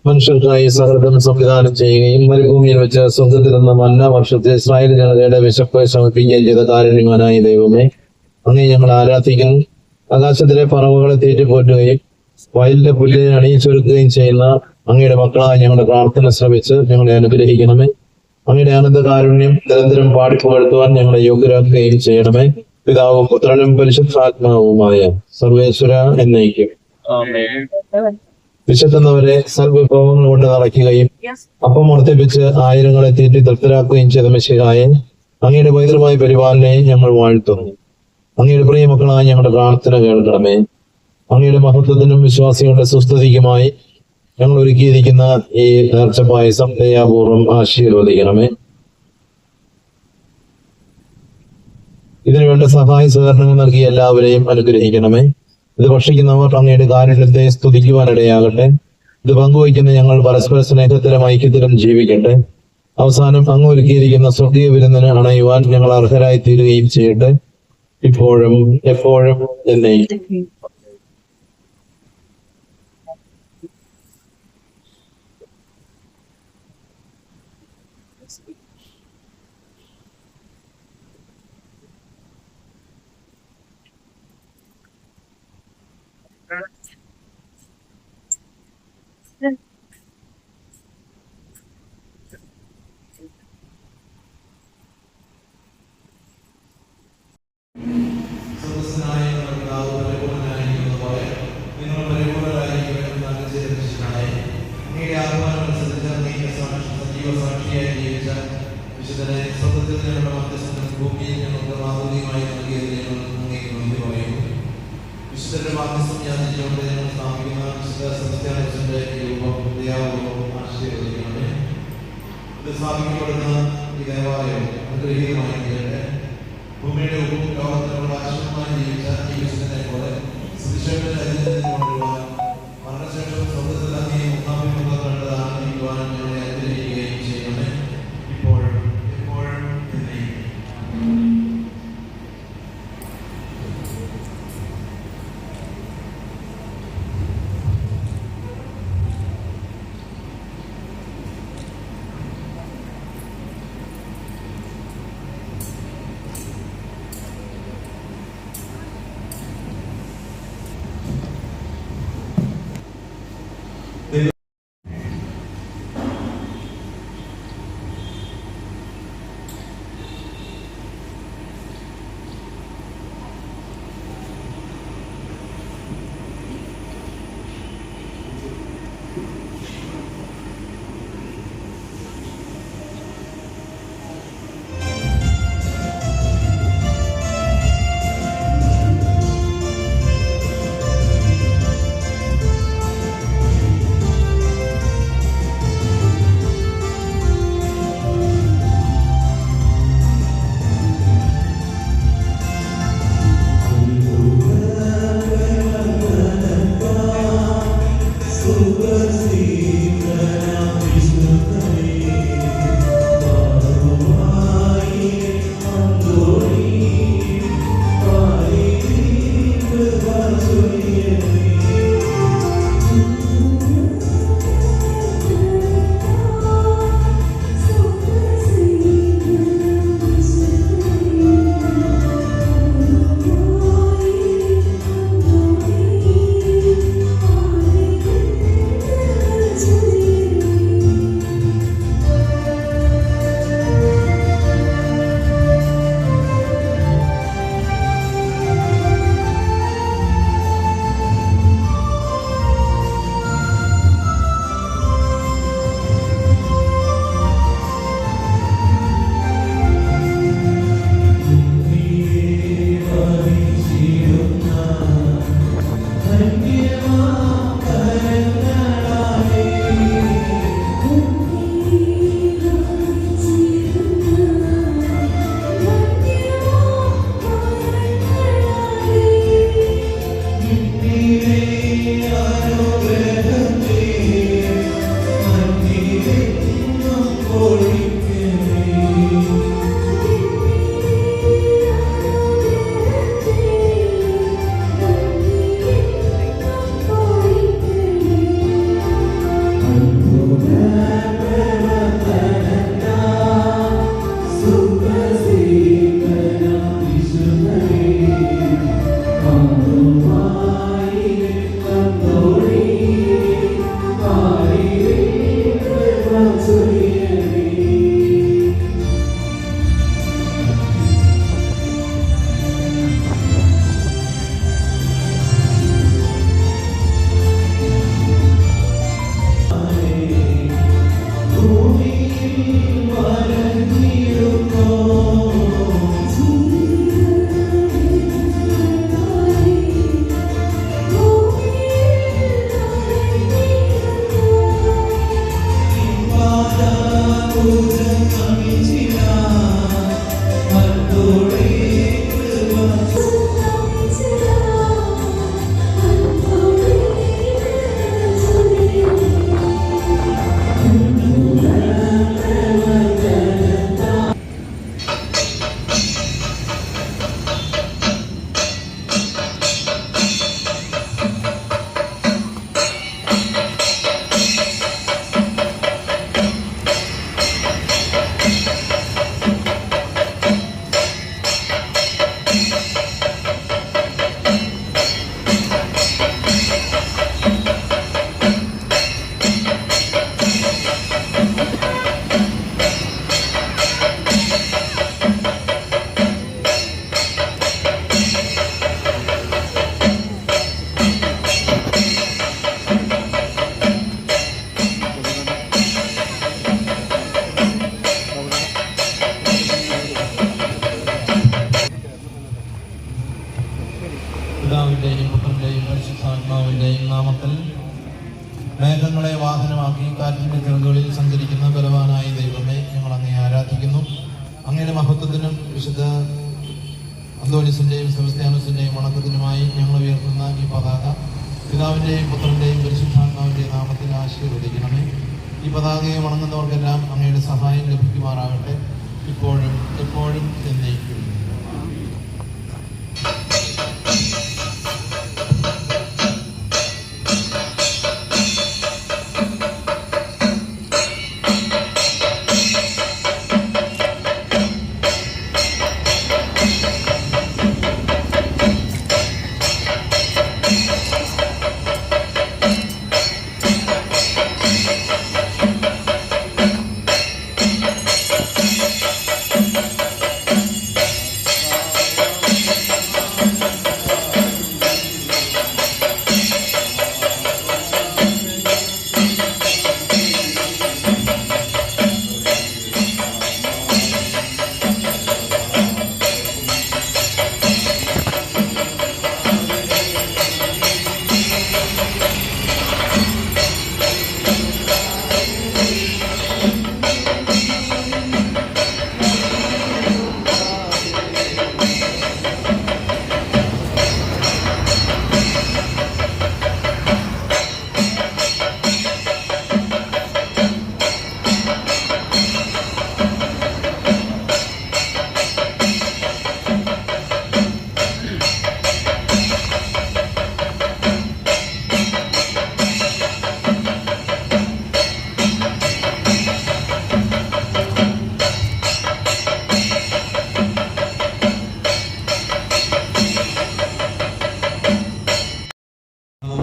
മനുഷ്യർക്കായി സഹൃദം സംവിധാനം ചെയ്യുകയും മരുഭൂമിയിൽ വെച്ച് സ്വർഗത്തിൽ നിന്ന് മന്ന വർഷത്തെ ഇസ്രായേൽ ജനതയുടെ വിശപ്പ് ശമിപ്പിക്കുകയും ചെയ്ത കാരുണ്യവാനായ ദൈവമേ, അങ്ങേ ഞങ്ങൾ ആരാധിക്കുന്നു. ആകാശത്തിലെ പറവുകളെ തീറ്റിപ്പോറ്റുകയും വയലിലെ പുല്ലിനെ അണിയിച്ചൊരുക്കുകയും ചെയ്യുന്ന അങ്ങയുടെ മക്കളായി ഞങ്ങളുടെ പ്രാർത്ഥന ശ്രമിച്ച് ഞങ്ങളെ അനുഗ്രഹിക്കണമേ. അങ്ങയുടെ അനന്ത കാരുണ്യം നിരന്തരം പാടിപ്പുകഴ്ത്തുവാൻ ഞങ്ങളെ യോഗ്യരാക്കുകയും ചെയ്യണമേ. പിതാവും പുത്രനും പരിശുദ്ധാത്മാവുമായ സർവേശ്വര എന്നേക്കും. വിശക്കുന്നവരെ സൽവിഭവങ്ങൾ കൊണ്ട് നിറയ്ക്കുകയും അപ്പം വർദ്ധിപ്പിച്ച് ആയിരങ്ങളെ തീറ്റി തൃപ്തരാക്കുകയും ചെയ്ത മിശിഹായെ, അങ്ങയുടെ പൈതൃകമായ പരിപാലനയെ ഞങ്ങൾ വാഴ്ത്തുന്നു. അങ്ങയുടെ പ്രിയ മക്കളായി ഞങ്ങളുടെ പ്രാർത്ഥന കേൾക്കണമേ. അങ്ങയുടെ മഹത്വത്തിനും വിശ്വാസികളുടെ സുസ്ഥിതിക്കുമായി ഞങ്ങൾ ഒരുക്കിയിരിക്കുന്ന ഈ നേർച്ച പായസം ദയാപൂർവം ആശീർവദിക്കണമേ. ഇതിനുവേണ്ട സഹായ സഹകരണങ്ങൾ നൽകി എല്ലാവരെയും അനുഗ്രഹിക്കണമേ. ഇത് ഭക്ഷിക്കുന്നവർ അങ്ങയുടെ കാരുണ്യത്തെ സ്തുതിക്കുവാനിടയാകട്ടെ. ഇത് പങ്കുവയ്ക്കുന്ന ഞങ്ങൾ പരസ്പര സ്നേഹത്തിലും ഐക്യത്തിലും ജീവിക്കട്ടെ. അവസാനം അങ്ങ് ഒരുക്കിയിരിക്കുന്ന സ്വർഗീയ വിരുന്നിന് അണയുവാൻ ഞങ്ങൾ അർഹരായി തീരുകയും ചെയ്യട്ടെ, ഇപ്പോഴും എപ്പോഴും എന്നേക്കും. സ്ഥാപിക്കപ്പെടുന്ന ഈ ദേവാലയം അനുഗ്രഹീതമായി തീരട്ടെ. ഭൂമിയുടെ ഉപ്പും ലോകത്തിനുള്ള ആശ്രമമായി ജീവിച്ച ഈ വിശുദ്ധനെ പോലെ സുവിശേഷത്തിന്റെ അരിഞ്ഞതിന് കൊണ്ടുവരുവാൻ മരണശേഷം സ്വർഗത്തിൽ അങ്ങേ മുഖാഭിമുഖം കണ്ട് ആനന്ദിക്കുവാൻ ഞങ്ങളെ അനുഗ്രഹിക്കുകയും ചെയ്യണമേ, ഇപ്പോഴും എപ്പോഴും എന്നേക്കും. മേഘങ്ങളെ വാഹനമാക്കി കാറ്റിന്റെ ചിറകുകളിൽ സഞ്ചരിക്കുന്ന ബലവാനായ ദൈവമേ, ഞങ്ങൾ അങ്ങയെ ആരാധിക്കുന്നു. അങ്ങയുടെ മഹത്വത്തിനും വിശുദ്ധ അന്തോണിസിന്റെയും സെബസ്ത്യാനോസിന്റെയും വണക്കത്തിനുമായി ഞങ്ങൾ ഉയർത്തുന്ന ഈ പതാക പിതാവിന്റെയും പുത്രന്റെയും പരിശുദ്ധാത്മാവിന്റെയും നാമത്തിൽ ആശീർവദിക്കണമേ. ഈ പതാകയെ വണങ്ങുന്നവർക്കെല്ലാം അങ്ങയുടെ സഹായം ലഭിക്കുമാറാകട്ടെ, ഇപ്പോഴും എപ്പോഴും എന്നേക്കും.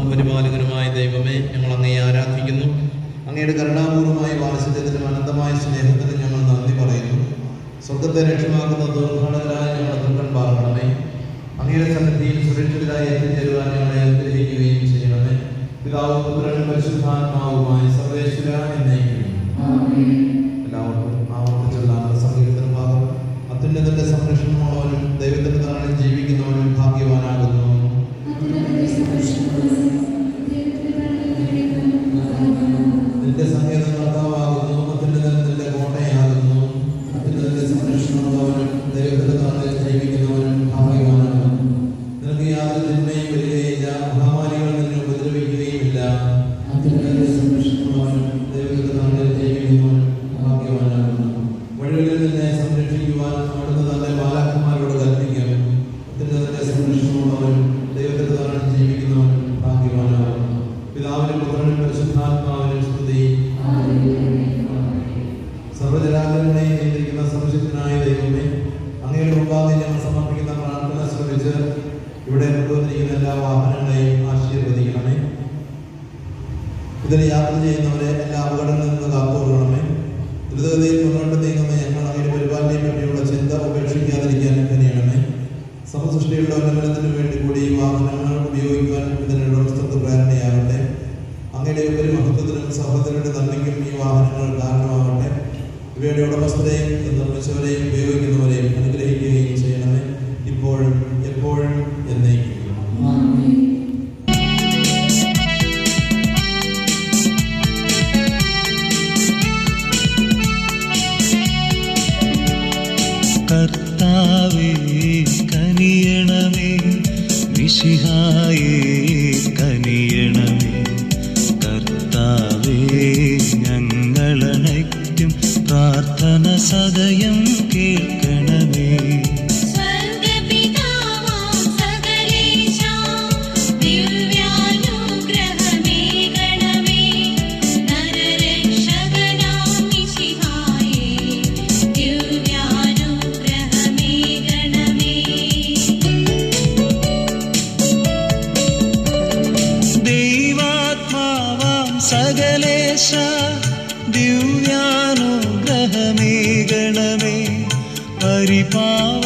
പരിപാലകനുമായ ദൈവമേ, ഞങ്ങൾ അങ്ങയെ ആരാധിക്കുന്നു. അങ്ങയുടെ കരുണാപൂർവമായ വാത്സല്യത്തിനും അനന്തമായ സ്നേഹത്തിനും ഞങ്ങൾ നന്ദി പറയുന്നു. സ്വർഗത്തെ രക്ഷമാക്കുന്ന ദുർഘടകരായ ഞങ്ങളെ തൃക്കൺ പാർക്കണമേ. അങ്ങയുടെ സന്നിധിയിൽ സുരക്ഷിതരായി എത്തിച്ചേരുവാൻ ഞങ്ങളെ അനുഗ്രഹിക്കുകയും ചെയ്യണമേ. പിതാവും പുത്രനും പരിശുദ്ധാത്മാവുമായി സർവേശ്വര എന്നേക്കും. എല്ലാവർക്കും ആവർത്തിച്ചുള്ള സങ്കീർത്തന ഭാഗം. അത്യുന്നതന്റെ സംരക്ഷണമുള്ളവനും ദൈവത്തിന്റെ നാളിൽ ജീവിക്കുന്നവനും ഭാഗ്യവാനാകുന്നു. നിന്റെ സങ്കേതം കർത്താവാകുന്നു, അത്യുന്നതന്റെ കോട്ടയാകുന്നു. അത്യുന്നതന്റെ സംരക്ഷണമുള്ളവനും ദൈവത്തിന്റെ നാളിൽ ജീവിക്കുന്നവനും ഭാഗ്യവാനാകുന്നു. നിനക്ക് യാതൊരു തിന്മയും വരികയില്ല, മഹാമാരികൾ നിന്നെ ഉപദ്രവിക്കുകയുമില്ല. അത്യുന്നതന്റെ സംരക്ഷണമുള്ളവനും ദൈവത്തിന്റെ നാളിൽ ജീവിക്കുന്നവനും ഭാഗ്യവാനാകുന്നു. വഴികളിൽ നിന്നെ സംരക്ഷിക്കുവാൻ അവിടുന്ന് തന്റെ മാലാഖമാരോട് കൽപ്പിക്കും. അത്യുന്നതന്റെ സംരക്ഷണമുള്ളവനും ദൈവത്തിന്റെ നാളിൽ ജീവിക്കുന്നവനും ഭാഗ്യവാനാകുന്നു. പിതാവിനും പുത്രനും പരിശുദ്ധാത്മാവിനും സ്തുതി. സർവ്വജരാചരങ്ങളെ നിയന്ത്രിക്കുന്ന സർവശക്തനായ ദൈവമേ, അങ്ങയുടെ മുമ്പാകെ ഞങ്ങൾ സമർപ്പിക്കുന്ന പ്രാർത്ഥന ശ്രമിച്ച് ഇവിടെ കൊണ്ടുവന്നിരിക്കുന്ന എല്ലാ വാഹനങ്ങളെയും ആശീർവദിക്കണമേ. ഇതിൽ യാത്ര ചെയ്യുന്നവരെ എല്ലാ അപകടങ്ങളിൽ നിന്ന് കാത്തുകൊള്ളണമേ. ദ്രുതഗതിയിൽ മുന്നോട്ട് നീങ്ങുന്ന ഞങ്ങൾ അങ്ങയുടെ പരിപാലനയെ പറ്റിയുള്ള ചിന്ത ഉപേക്ഷിക്കാതിരിക്കാൻ കഴിയണമേ. സമസൃഷ്ടിയുടെ ഉന്നമനത്തിനു വേണ്ടി കൂടി ഈ വാഹനങ്ങൾ ഉപയോഗിക്കുവാൻ ഇതിനുള്ള ഉടമസ്ഥർക്ക് പ്രേരണയാകട്ടെ. അങ്ങയുടെ ഉപരിമഹത്വത്തിനും സഹോദരരുടെ നന്മയ്ക്കും ഈ വാഹനങ്ങൾ കാരണമാകട്ടെ. ഇവയുടെ ഉടമസ്ഥരെയും നിർമ്മിച്ചവരെയും ഉപയോഗിക്കുന്നവരെയും അനുഗ്രഹിക്കുകയും ചെയ്യണമേ, ഇപ്പോഴും എപ്പോഴും എന്നേക്കും. കർത്താവേ കനിയണമേ, മിശിഹായേ കനിയണമേ. കർത്താവേ ഞങ്ങളണയ്ക്കും പ്രാർത്ഥന സദയം കേൾക്കണമേ. സകലേശ ദിവ്യാനുഗ്രഹമേ ഗണമേ. പരിപാവ